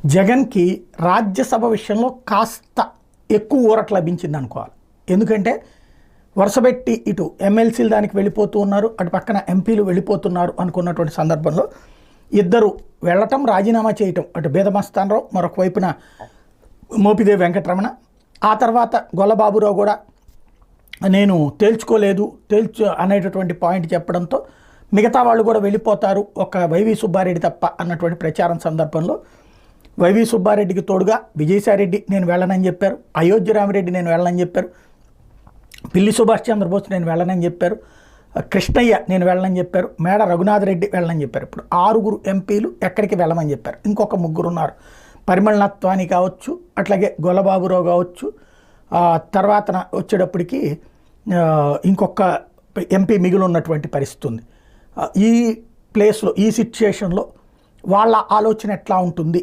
జగన్కి రాజ్యసభ విషయంలో కాస్త ఎక్కువ ఊరట లభించింది అనుకోవాలి. ఎందుకంటే వరుసపెట్టి ఇటు ఎమ్మెల్సీలు దానికి వెళ్ళిపోతూ ఉన్నారు, అటు పక్కన ఎంపీలు వెళ్ళిపోతున్నారు అనుకున్నటువంటి సందర్భంలో ఇద్దరు వెళ్ళటం, రాజీనామా చేయటం, అటు బేదమస్తానరావు, మరొక వైపున మోపిదేవి వెంకటరమణ, ఆ తర్వాత గొల్లబాబురావు కూడా నేను తేల్చుకోలేదు అనేటటువంటి పాయింట్ చెప్పడంతో మిగతా వాళ్ళు కూడా వెళ్ళిపోతారు, ఒక వైవి సుబ్బారెడ్డి తప్ప అన్నటువంటి ప్రచారం సందర్భంలో వైవి సుబ్బారెడ్డికి తోడుగా విజయసాయిరెడ్డి నేను వెళ్ళనని చెప్పారు, అయోధ్య రామిరెడ్డి నేను వెళ్ళనని చెప్పారు, పిల్లి సుభాష్ చంద్రబోస్ నేను వెళ్ళనని చెప్పారు, కృష్ణయ్య నేను వెళ్ళనని చెప్పారు, మేడ రఘునాథరెడ్డి వెళ్ళనని చెప్పారు. ఇప్పుడు 6 ఎంపీలు ఎక్కడికి వెళ్ళమని చెప్పారు. ఇంకొక 3 ఉన్నారు, పరిమళ నత్వాని కావచ్చు, అట్లాగే గొల్లబాబురావు కావచ్చు, తర్వాత వచ్చేటప్పటికి ఇంకొక ఎంపీ మిగిలి ఉన్నటువంటి పరిస్థితి ఉంది. ఈ ప్లేస్లో ఈ సిచ్యుయేషన్లో వాళ్ళ ఆలోచన ఎట్లా ఉంటుంది